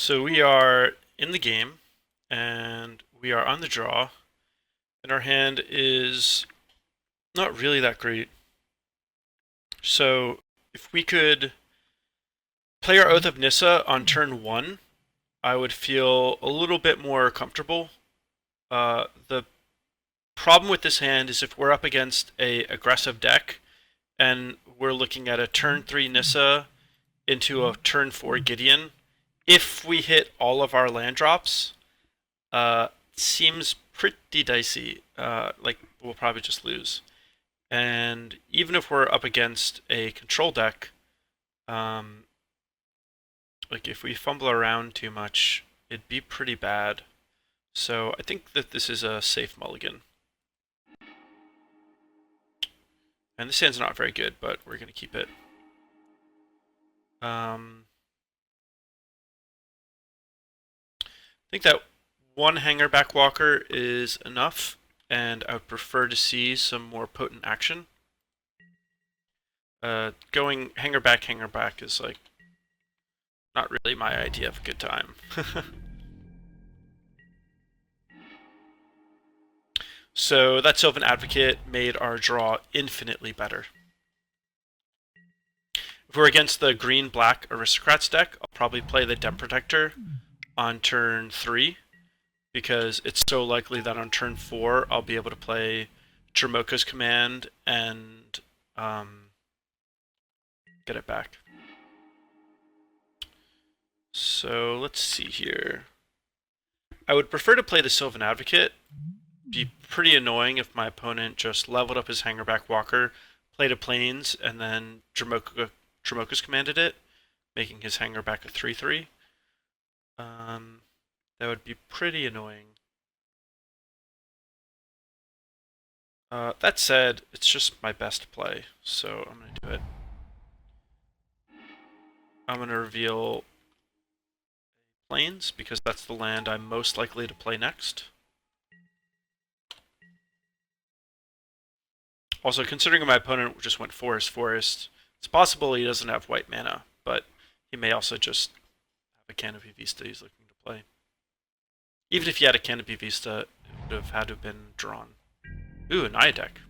So we are in the game, and we are on the draw, and our hand is not really that great. So if we could play our Oath of Nissa on turn 1, I would feel a little bit more comfortable. The problem with this hand is if we're up against a aggressive deck, and we're looking at a turn 3 Nissa into a turn 4 Gideon, if we hit all of our land drops, seems pretty dicey. Like, we'll probably just lose. And even if we're up against a control deck, like if we fumble around too much, it'd be pretty bad. So I think that this is a safe mulligan. And this hand's not very good, but we're going to keep it. I think that one Hangarback Walker is enough, and I would prefer to see some more potent action. Going Hangarback is like not really my idea of a good time. So that Sylvan Advocate made our draw infinitely better. If we're against the green-black Aristocrats deck, I'll probably play the Dem Protector on turn 3, because it's so likely that on turn 4 I'll be able to play Dromoka's command and get it back. So let's see here. I would prefer to play the Sylvan Advocate. Be pretty annoying if my opponent just leveled up his Hangarback Walker, played a Plains, and then Dromoka's commanded it, making his Hangarback a 3/3. That would be pretty annoying. That said, it's just my best play, so I'm going to do it. I'm going to reveal Plains, because that's the land I'm most likely to play next. Also, considering my opponent just went forest, it's possible he doesn't have white mana, but he may also just have a Canopy Vista he's looking to play. Even if he had a Canopy Vista, it would have had to have been drawn. Ooh, a Naya deck.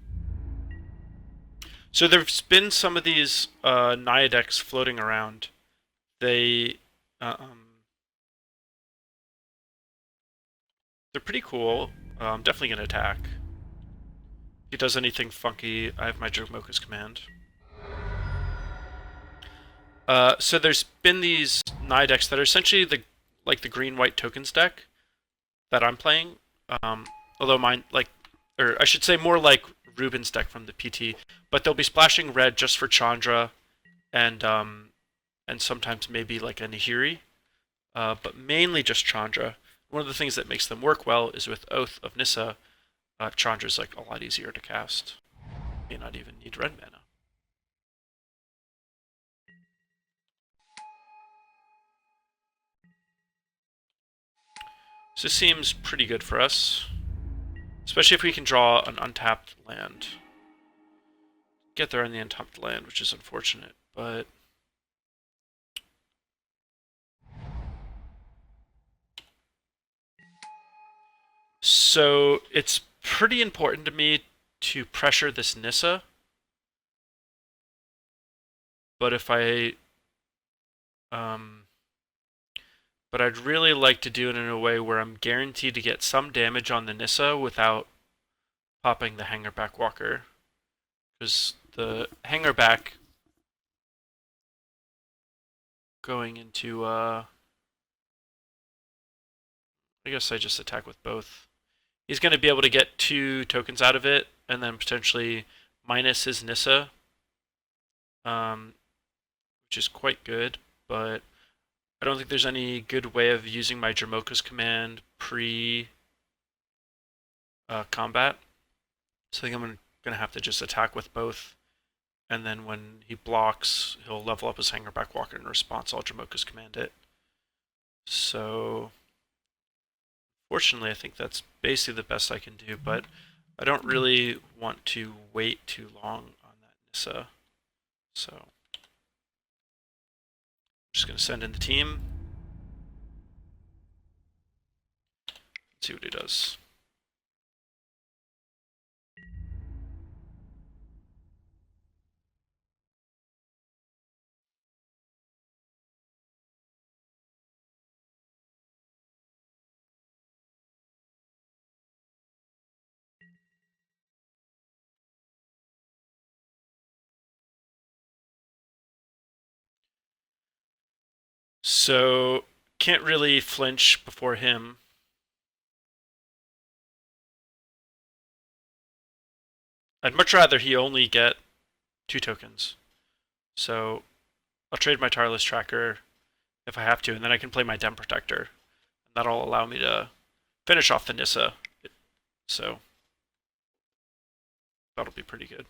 So there's been some of these Naya decks floating around. They're pretty cool. I'm definitely going to attack. If he does anything funky, I have my Dromoka's command. So there's been these Naya decks that are essentially the green-white tokens deck that I'm playing. Although mine, or I should say more like Ruben's deck from the PT, but they'll be splashing red just for Chandra, and sometimes maybe like a Nahiri, but mainly just Chandra. One of the things that makes them work well is with Oath of Nissa, Chandra's like a lot easier to cast. May not even need red mana. So this seems pretty good for us, especially if we can draw an untapped land. Get there on the untapped land, which is unfortunate, but so it's pretty important to me to pressure this Nissa, but but I'd really like to do it in a way where I'm guaranteed to get some damage on the Nissa without popping the Hangarback Walker, because the Hangarback going into I guess I just attack with both. He's going to be able to get 2 tokens out of it, and then potentially minus his Nissa, which is quite good, but I don't think there's any good way of using my Dromoka's command pre-combat. So I think I'm going to have to just attack with both, and then when he blocks, he'll level up his Hangarback Walker in response. I'll Dromoka's command it. So fortunately, I think that's basically the best I can do, but I don't really want to wait too long on that Nissa. So I'm just going to send in the team. Let's see what he does. So, can't really flinch before him. I'd much rather he only get 2 tokens. So, I'll trade my Tireless Tracker if I have to, and then I can play my Dem Protector. That'll allow me to finish off the Nissa. So, that'll be pretty good.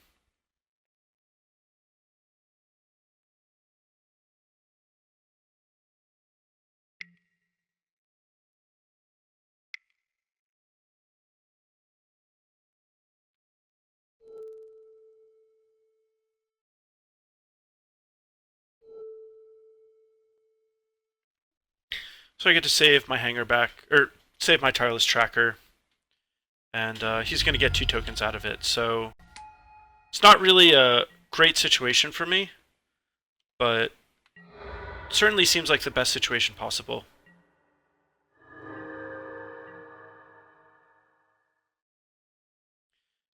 So I get to save my Hangarback, or save my Tireless Tracker, and he's going to get 2 tokens out of it. So it's not really a great situation for me, but certainly seems like the best situation possible.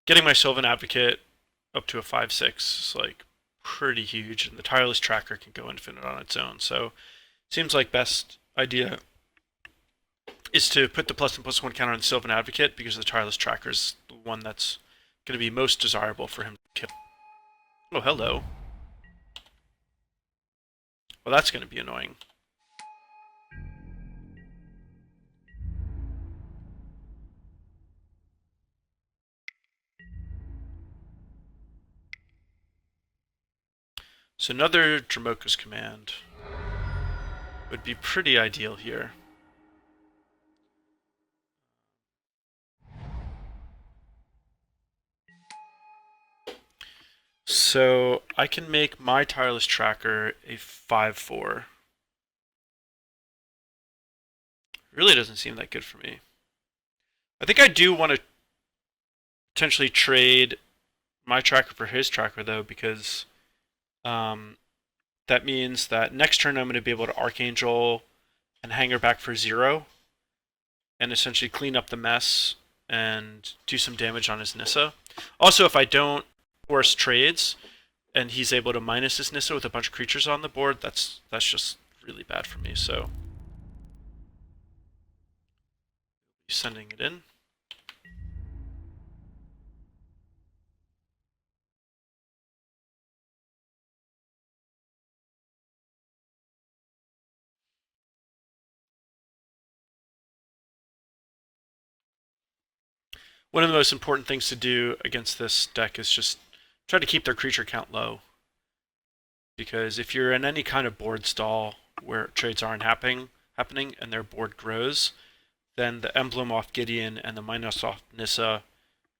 Getting my Sylvan Advocate up to a 5/6 is like pretty huge, and the Tireless Tracker can go infinite on its own. So seems like best idea is to put the +1/+1 counter on Sylvan Advocate, because the Tireless Tracker is the one that's going to be most desirable for him to kill. Oh, hello. Well, that's going to be annoying. So another Dromoka's command would be pretty ideal here. So I can make my Tireless Tracker a 5/4. Really doesn't seem that good for me. I think I do want to potentially trade my tracker for his tracker, though, because that means that next turn I'm going to be able to Archangel and Hangarback for 0 and essentially clean up the mess and do some damage on his Nissa. Also, if I don't force trades and he's able to minus his Nissa with a bunch of creatures on the board, that's just really bad for me. So sending it in. One of the most important things to do against this deck is just try to keep their creature count low. Because if you're in any kind of board stall where trades aren't happening and their board grows, then the emblem off Gideon and the minus off Nissa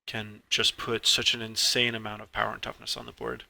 can just put such an insane amount of power and toughness on the board.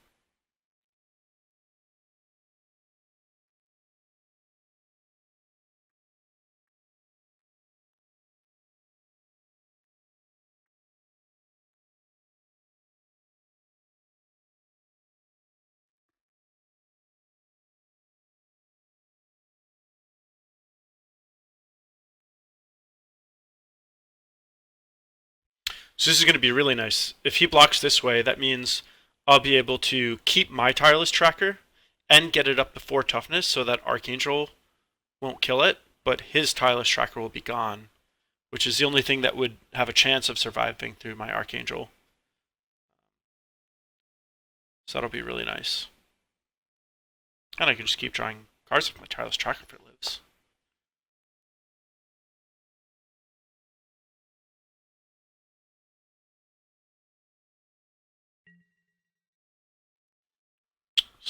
So this is going to be really nice. If he blocks this way, that means I'll be able to keep my Tireless Tracker and get it up to 4 toughness so that Archangel won't kill it, but his Tireless Tracker will be gone, which is the only thing that would have a chance of surviving through my Archangel. So that'll be really nice. And I can just keep drawing cards with my Tireless Tracker if it lives.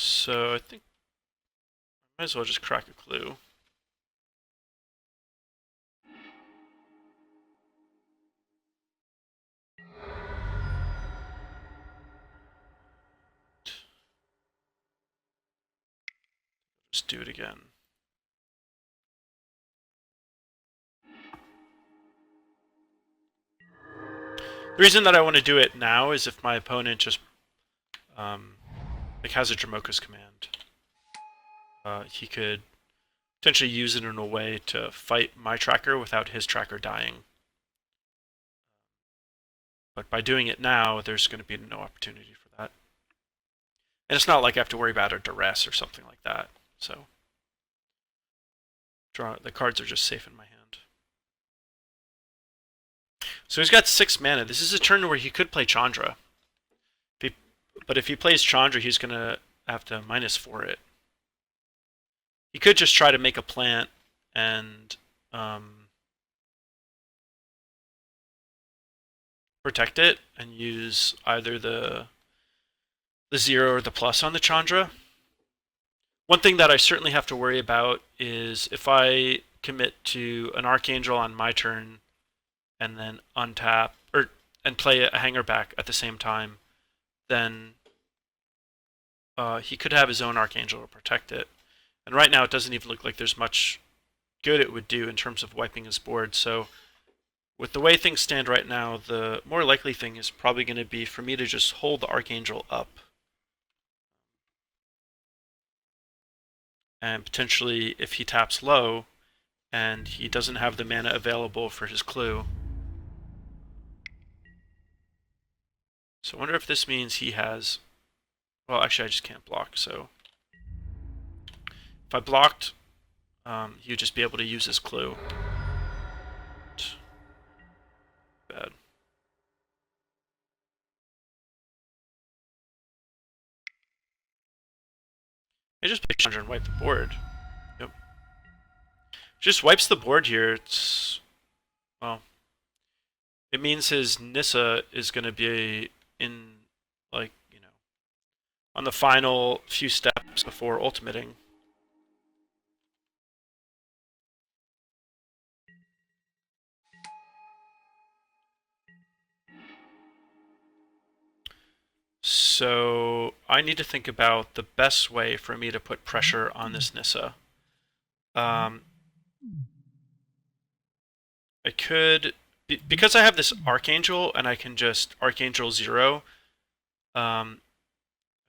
So I think I might as well just crack a clue. Just do it again. The reason that I want to do it now is if my opponent just like has a Dromoka's command, he could potentially use it in a way to fight my tracker without his tracker dying. But by doing it now, there's going to be no opportunity for that. And it's not like I have to worry about a duress or something like that. So the cards are just safe in my hand. So he's got 6 mana. This is a turn where he could play Chandra. But if he plays Chandra, he's going to have to -4 it. He could just try to make a plant and protect it and use either the 0 or the plus on the Chandra. One thing that I certainly have to worry about is if I commit to an Archangel on my turn and then untap and play a Hangarback at the same time, then he could have his own Archangel to protect it. And right now it doesn't even look like there's much good it would do in terms of wiping his board. So with the way things stand right now, the more likely thing is probably going to be for me to just hold the Archangel up. And potentially, if he taps low and he doesn't have the mana available for his clue. So I wonder if this means he has... Well, actually, I just can't block, so... If I blocked, he would just be able to use his clue. Bad. I just play Chandra and wipe the board. Yep. Just wipes the board here. It's... Well... It means his Nissa is going to be in, like, you know, on the final few steps before ultimating. So I need to think about the best way for me to put pressure on this Nissa. I could, because I have this Archangel and I can just Archangel 0, I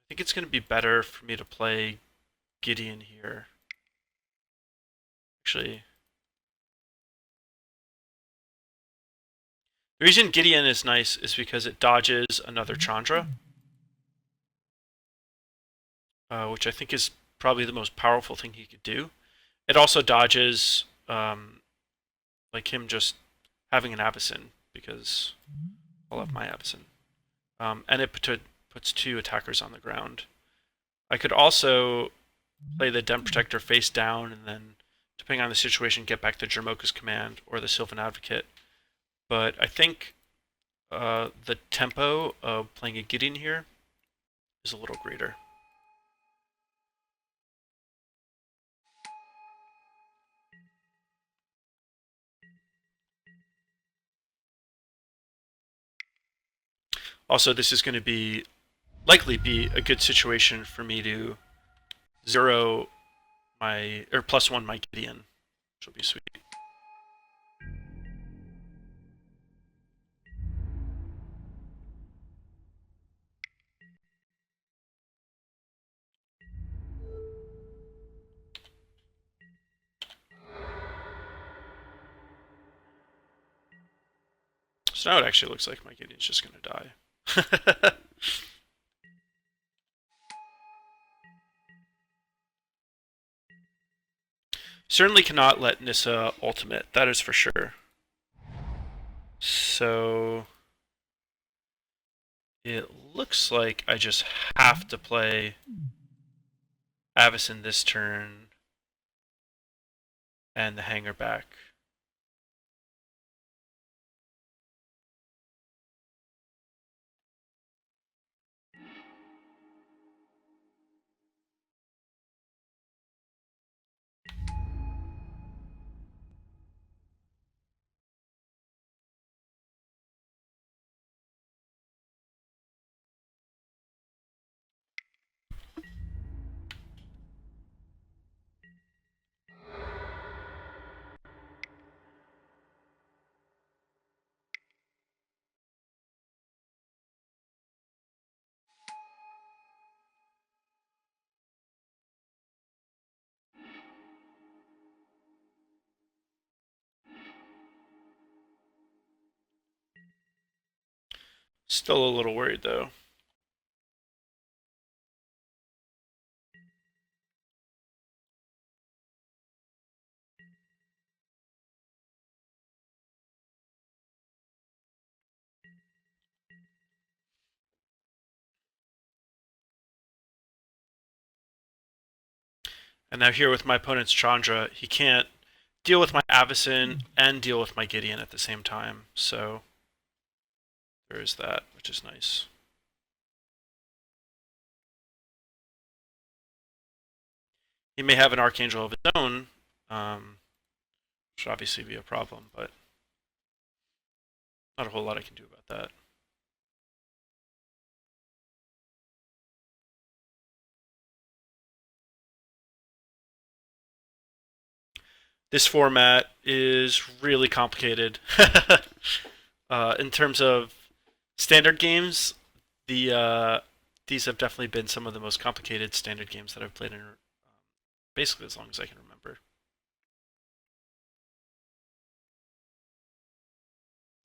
think it's going to be better for me to play Gideon here. Actually, the reason Gideon is nice is because it dodges another Chandra. Which I think is probably the most powerful thing he could do. It also dodges, like him just having an Avacyn, because I'll have my Avacyn. And it puts 2 attackers on the ground. I could also play the Den Protector face down, and then, depending on the situation, get back the Dromoka's command or the Sylvan Advocate. But I think the tempo of playing a Gideon here is a little greater. Also, this is going to be likely be a good situation for me to 0 my, or +1 my Gideon, which will be sweet. So now it actually looks like my Gideon's just going to die. Certainly cannot let Nissa ultimate, that is for sure. So it looks like I just have to play Avacyn this turn and the Hangarback. Still a little worried though. And now here with my opponent's Chandra, he can't deal with my Avacyn and deal with my Gideon at the same time. So there is that, which is nice. He may have an Archangel of his own, which would obviously be a problem, but not a whole lot I can do about that. This format is really complicated. In terms of standard games, these have definitely been some of the most complicated standard games that I've played in basically as long as I can remember.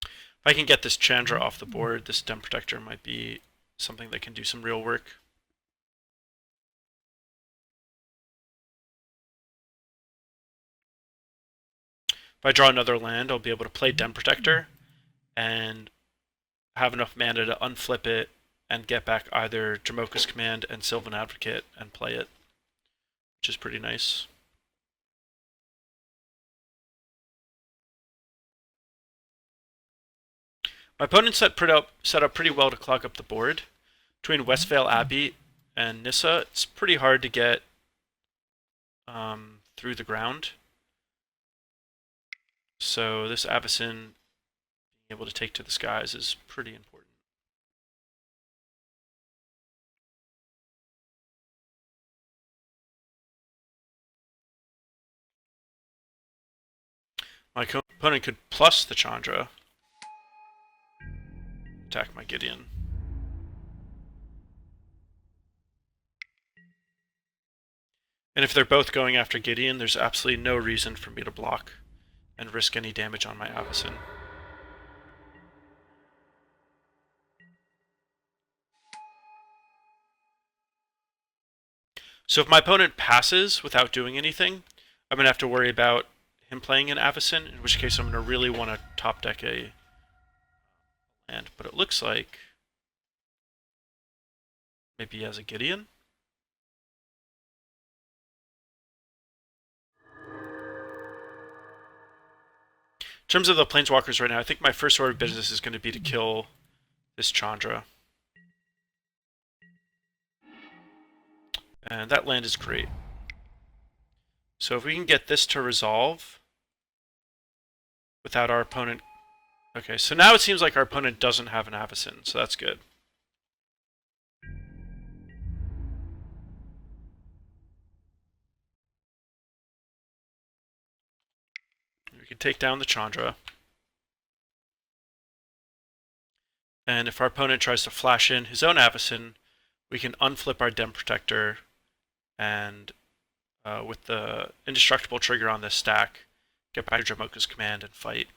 If I can get this Chandra off the board, this Dem Protector might be something that can do some real work. If I draw another land, I'll be able to play Dem Protector and have enough mana to unflip it and get back either Dromoka's Command and Sylvan Advocate and play it, which is pretty nice. My opponent set up pretty well to clog up the board. Between Westvale, Abbey, and Nissa, it's pretty hard to get through the ground. So this Avacyn being able to take to the skies is pretty important. My opponent could plus the Chandra, attack my Gideon. And if they're both going after Gideon, there's absolutely no reason for me to block and risk any damage on my Avacyn. So if my opponent passes without doing anything, I'm going to have to worry about him playing an Avacyn, in which case I'm going to really want to top deck a land. But it looks like maybe he has a Gideon. In terms of the Planeswalkers right now, I think my first order of business is going to be to kill this Chandra. And that land is great. So if we can get this to resolve without our opponent... Okay, so now it seems like our opponent doesn't have an Avacyn, so that's good. We can take down the Chandra. And if our opponent tries to flash in his own Avacyn, we can unflip our Dem Protector and with the indestructible trigger on this stack, get back to Dromoka's Command and fight,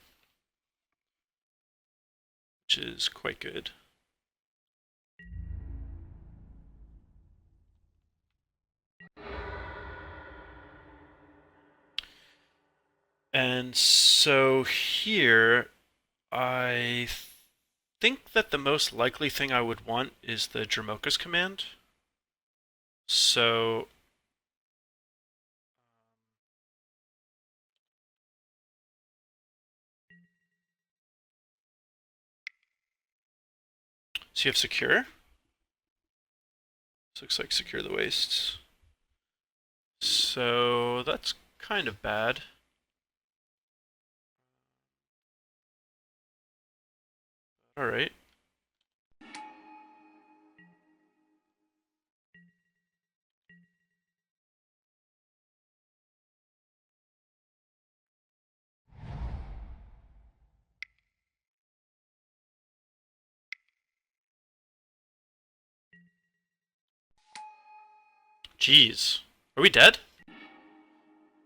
which is quite good. And so here, I think that the most likely thing I would want is the Dromoka's Command. So you have Secure. This looks like Secure the Wastes. So that's kind of bad. Alright. Jeez. Are we dead?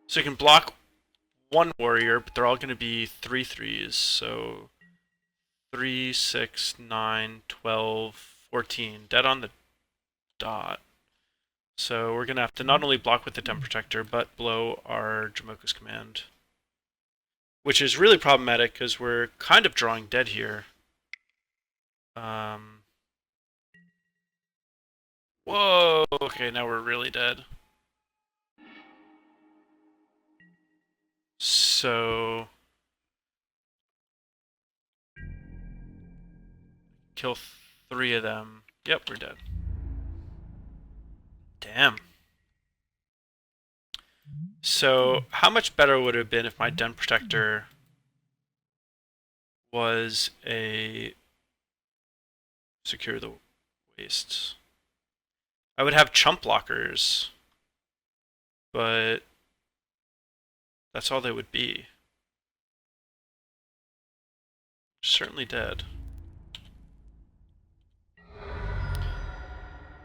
So you can block one warrior, but they're all going to be 3/3s, so 3, 6, 9, 12, 14. Dead on the dot. So we're going to have to not only block with the Dem Protector, but blow our Dromoka's command. Which is really problematic because we're kind of drawing dead here. Whoa, okay, now we're really dead. So... kill 3 of them. Yep, we're dead. Damn. So, how much better would it have been if my Den Protector was a Secure the Wastes? I would have chump blockers, but that's all they would be. Certainly dead.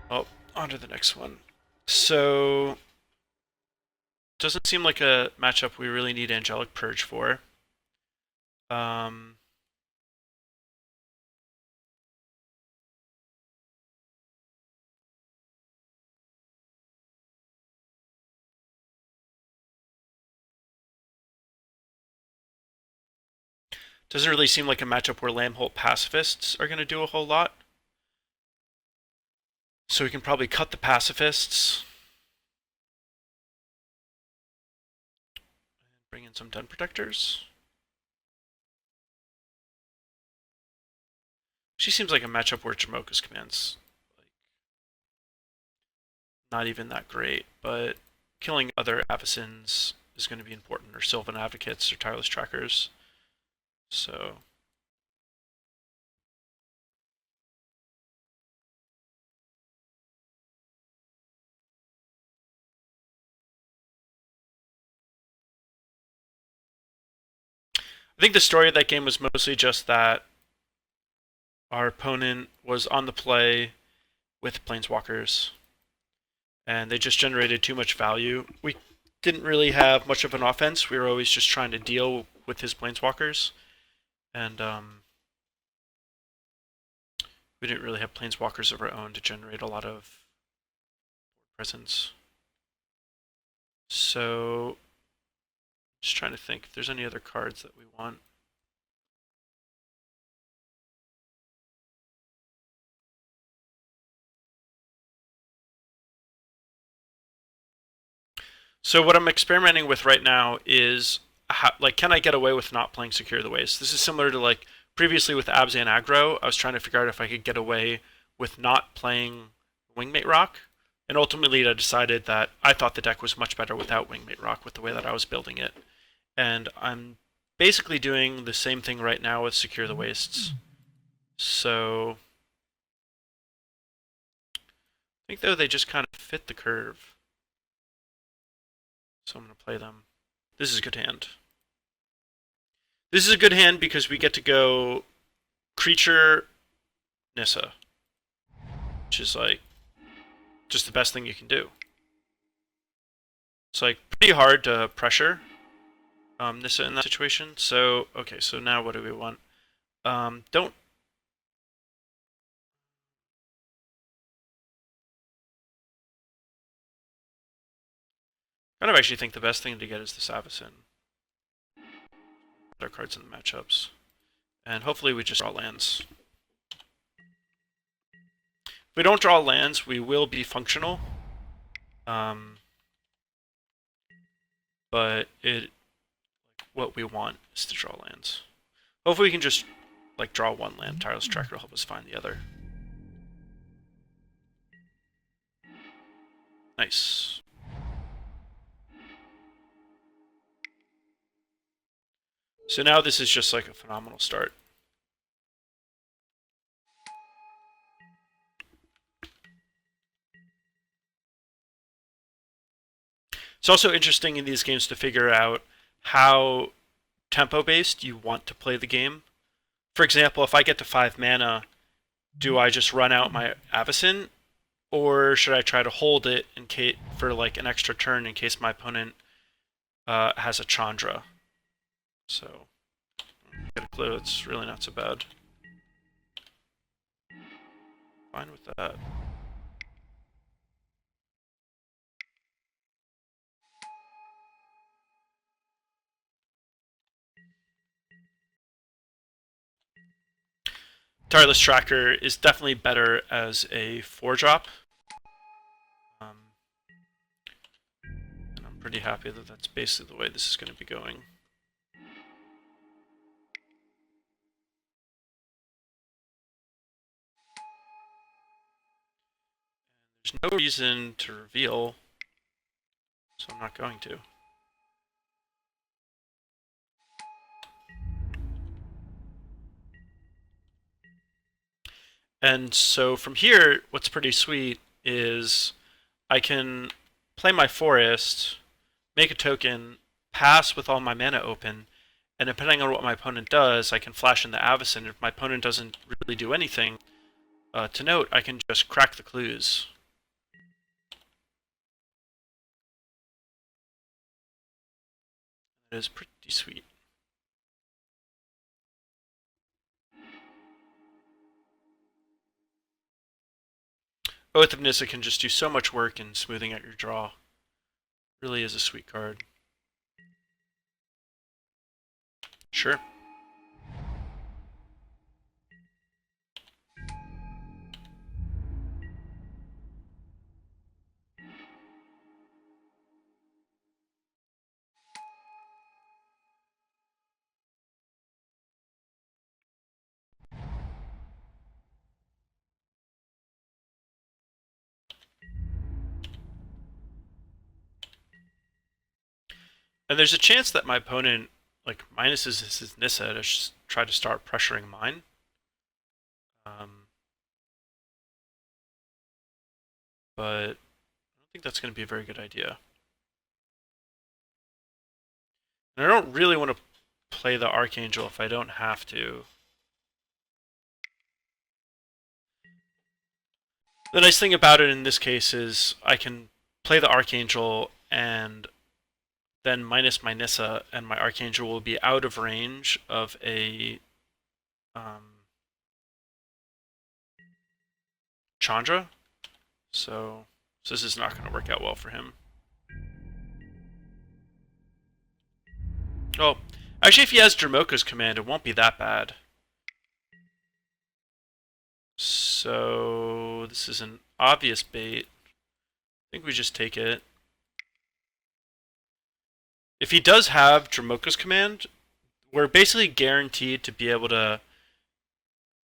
Oh, on to the next one. So, doesn't seem like a matchup we really need Angelic Purge for. Doesn't really seem like a matchup where Lambholt Pacifists are going to do a whole lot. So we can probably cut the Pacifists. And bring in some Den Protectors. She seems like a matchup where Dromoka's commands not even that great, but killing other Avacyns is going to be important, or Sylvan Advocates, or Tireless Trackers. So... I think the story of that game was mostly just that our opponent was on the play with Planeswalkers, and they just generated too much value. We didn't really have much of an offense. We were always just trying to deal with his Planeswalkers, and we didn't really have Planeswalkers of our own to generate a lot of presence. So, just trying to think if there's any other cards that we want. So what I'm experimenting with right now is, can I get away with not playing Secure the Waste? This is similar to previously with Abzan aggro. I was trying to figure out if I could get away with not playing Wingmate Rock, and ultimately I decided that I thought the deck was much better without Wingmate Rock with the way that I was building it. And I'm basically doing the same thing right now with Secure the Wastes. So I think though they just kind of fit the curve. So I'm going to play them. This is a good hand. This is a good hand because we get to go Creature Nissa, which is just the best thing you can do. It's pretty hard to pressure Nissa in that situation. So, okay, so now what do we want? Don't... I kind of actually think the best thing to get is this Avacyn. Put our cards in the matchups. And hopefully we just draw lands. If we don't draw lands, we will be functional. But what we want is to draw lands. Hopefully we can just draw one land. Tireless Tracker will help us find the other. Nice. So now this is just a phenomenal start. It's also interesting in these games to figure out how tempo-based you want to play the game. For example, if I get to 5 mana, do I just run out my Avacyn? Or should I try to hold it for an extra turn in case my opponent has a Chandra? So, get a clue, it's really not so bad. fine with that. Tireless Tracker is definitely better as a 4-drop. And I'm pretty happy that that's basically the way this is going to be going. There's no reason to reveal, so I'm not going to. And so from here, what's pretty sweet is I can play my forest, make a token, pass with all my mana open, and depending on what my opponent does, I can flash in the Avacyn. If my opponent doesn't really do anything to note, I can just crack the clues. It is pretty sweet. Oath of Nissa can just do so much work in smoothing out your draw. Really is a sweet card. Sure. And there's a chance that my opponent like minuses his Nissa to try to start pressuring mine. But I don't think that's going to be a very good idea. And I don't really want to play the Archangel if I don't have to. The nice thing about it in this case is I can play the Archangel and then minus my Nissa, and my Archangel will be out of range of a Chandra. So this is not going to work out well for him. Oh, actually, if he has Dromoka's command, it won't be that bad. So this is an obvious bait. I think we just take it. If he does have Dromoka's command, we're basically guaranteed to be able to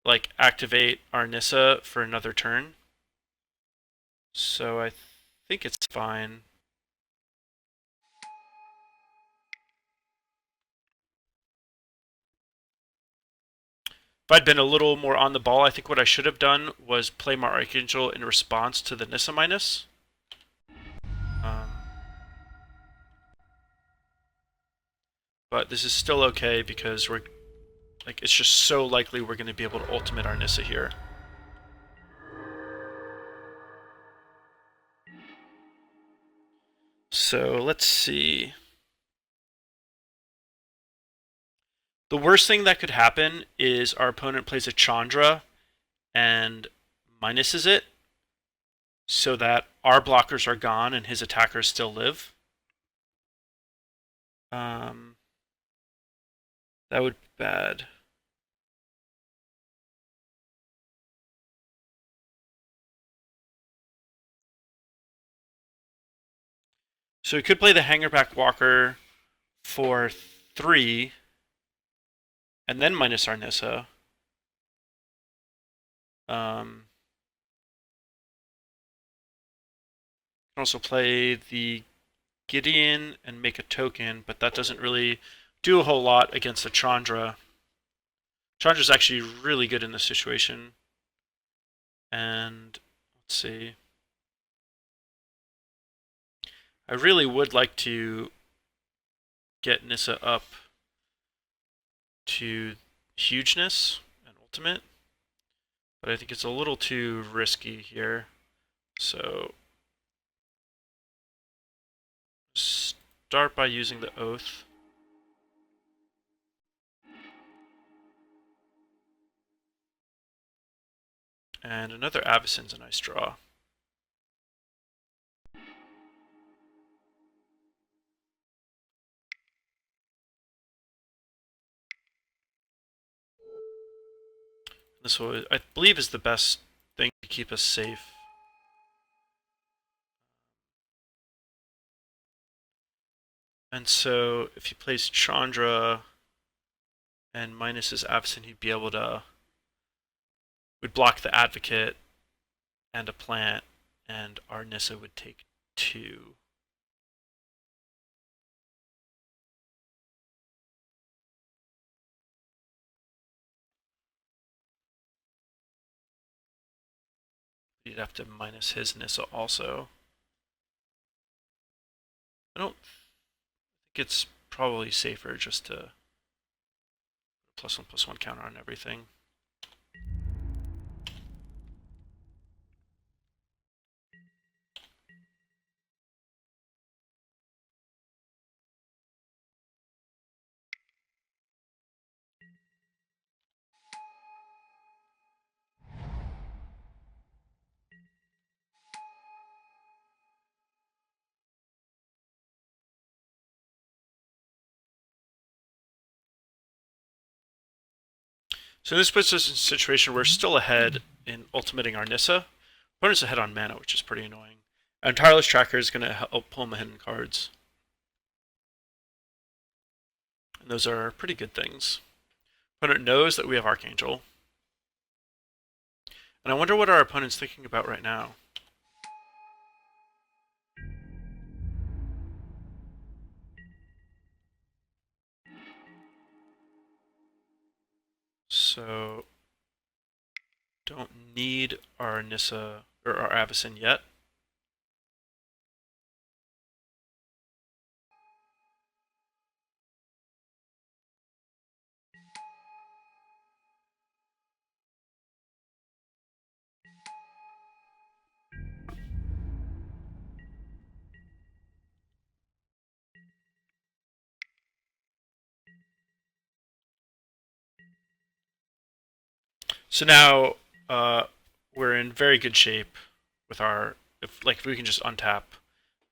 like activate our Nissa for another turn. So I think it's fine. If I'd been a little more on the ball, I think what I should have done was play my Archangel in response to the Nissa minus. But this is still okay because we're like it's just so likely we're going to be able to ultimate our Nissa here. So let's see. The worst thing that could happen is our opponent plays a Chandra and minuses it so that our blockers are gone and his attackers still live. That would be bad. So we could play the Hangarback Walker for 3 and then minus our Nissa. Can also play the Gideon and make a token, but that doesn't really do a whole lot against the Chandra. Chandra's actually really good in this situation. And let's see. I really would like to get Nissa up to hugeness and ultimate, but I think it's a little too risky here. So start by using the Oath. And another Avacyn's a nice draw. This will, I believe, is the best thing to keep us safe. And so if he plays Chandra and minus his Avacyn, he'd be able to... would block the Advocate and a plant, and our Nissa would take 2. You'd have to minus his Nissa also. I don't think it's probably safer just to +1/+1 counter on everything. So this puts us in a situation where we're still ahead in ultimating our Nissa. Opponent's ahead on mana, which is pretty annoying. And Tireless Tracker is going to help pull my hidden cards. And those are pretty good things. Opponent knows that we have Archangel. And I wonder what our opponent's thinking about right now. So, don't need our Nissa or our Avacyn yet. So now we're in very good shape with our if we can just untap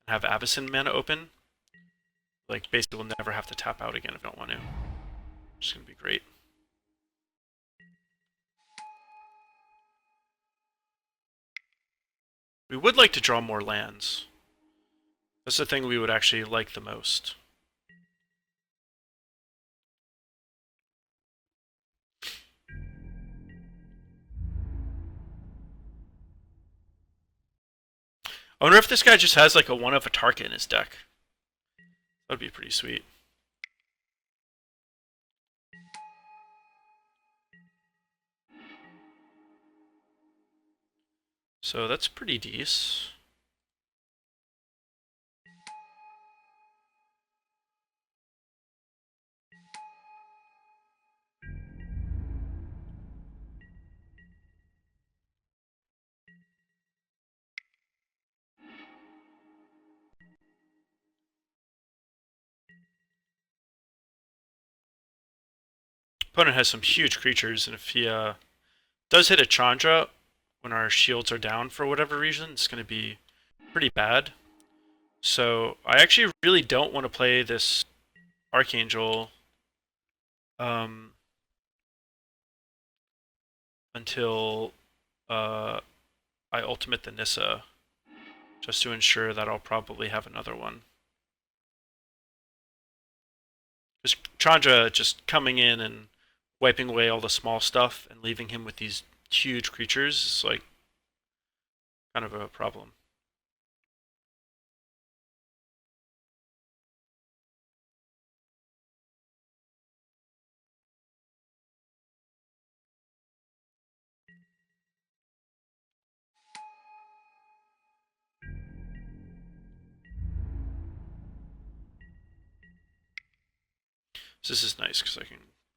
and have Avacyn mana open. Like basically we'll never have to tap out again if we don't want to. Which is gonna be great. We would like to draw more lands. That's the thing we would actually like the most. I wonder if this guy just has like a one of a target in his deck. That'd be pretty sweet. So that's pretty decent. Opponent has some huge creatures, and if he does hit a Chandra when our shields are down for whatever reason, it's going to be pretty bad. So I actually really don't want to play this Archangel until I ultimate the Nissa, just to ensure that I'll probably have another one. Because Chandra just coming in and wiping away all the small stuff and leaving him with these huge creatures is like kind of a problem. So this is nice because I can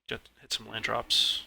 hit some land drops.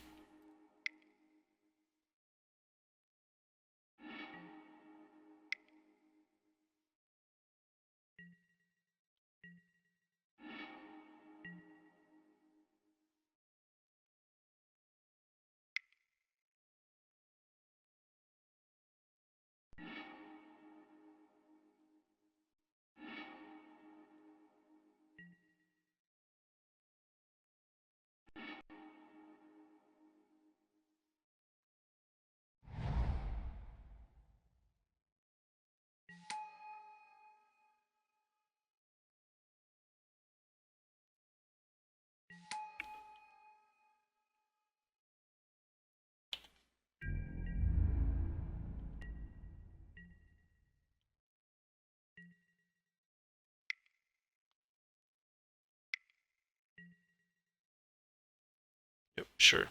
Sure.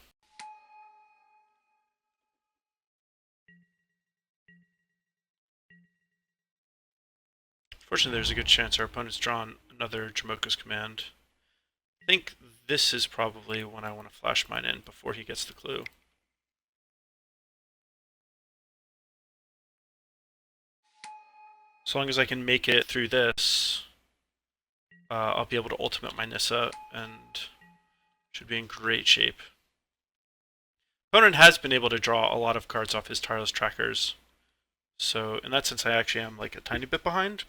Fortunately, there's a good chance our opponent's drawn another Dromoka's Command. I think this is probably when I want to flash mine in before he gets the clue. As long as I can make it through this, I'll be able to ultimate my Nissa and should be in great shape. Opponent has been able to draw a lot of cards off his Tireless Trackers, so in that sense I actually am like a tiny bit behind.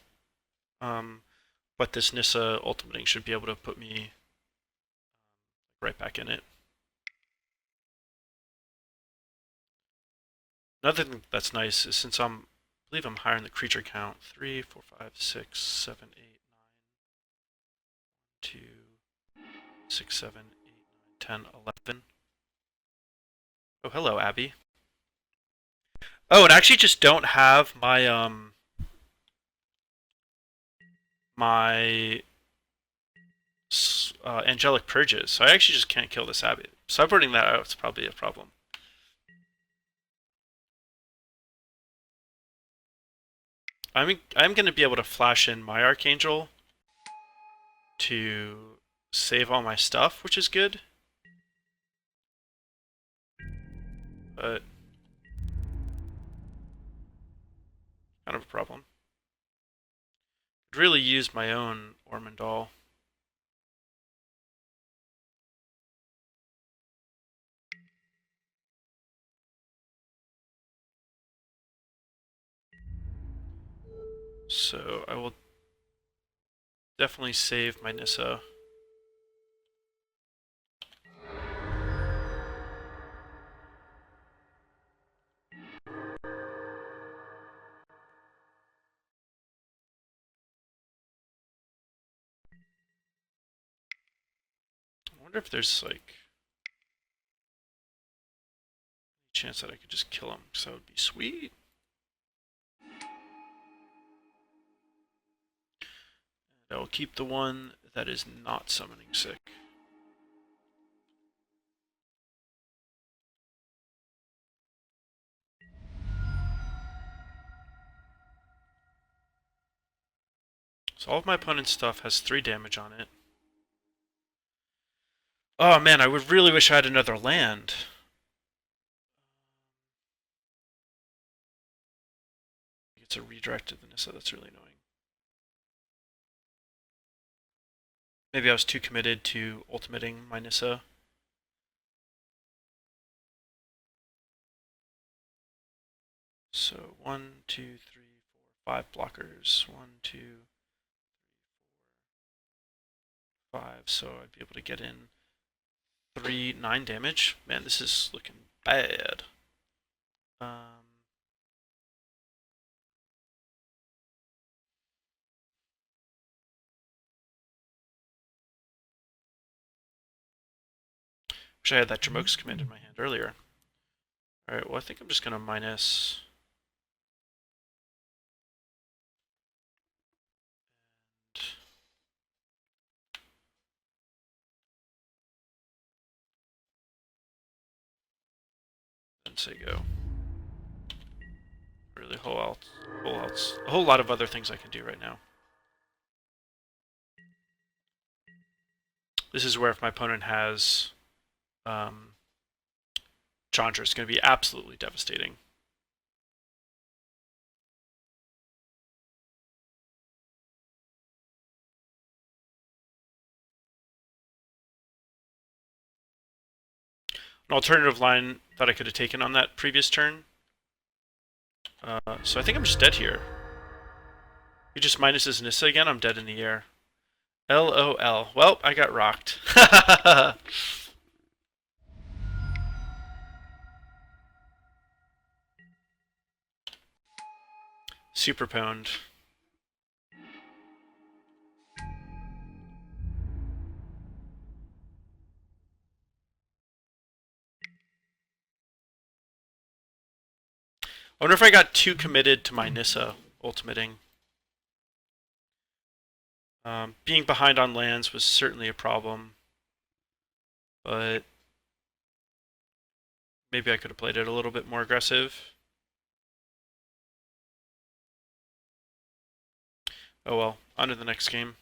But this Nissa ultimating should be able to put me right back in it. Another thing that's nice is since I believe I'm higher in the creature count, 3, 4, 5, 6, 7, 8, 9, 2, 6, 7, 8, 9, 10, 11. Oh, hello, Abbey. Oh, and I actually just don't have my, my Angelic Purges, so I actually just can't kill this Abbey. Sideboarding that out is probably a problem. I'm going to be able to flash in my Archangel to save all my stuff, which is good. But kind of a problem. Could really use my own Ormendahl. So I will definitely save my Nissa. I wonder if there's like any chance that I could just kill him, because that would be sweet. And I will keep the one that is not summoning sick. So all of my opponent's stuff has 3 damage on it. Oh man, I would really wish I had another land. It's a redirect to the Nissa, that's really annoying. Maybe I was too committed to ultimating my Nissa. So 1, 2, 3, 4, 5 blockers. 1, 2, 5. So I'd be able to get in 3, 9 damage. Man, this is looking bad. Wish I had that Dromoka's Command in my hand earlier. Alright, well I think I'm just gonna minus. And say go. Really, a whole lot of other things I can do right now. This is where if my opponent has Chandra, it's going to be absolutely devastating. An alternative line that I could have taken on that previous turn. So I think I'm just dead here. He just minuses Nissa again, I'm dead in the air. LOL. Well, I got rocked. Super pwned. I wonder if I got too committed to my Nissa ultimating. Being behind on lands was certainly a problem, but Maybe I could have played it a little bit more aggressive. Oh well, on to the next game.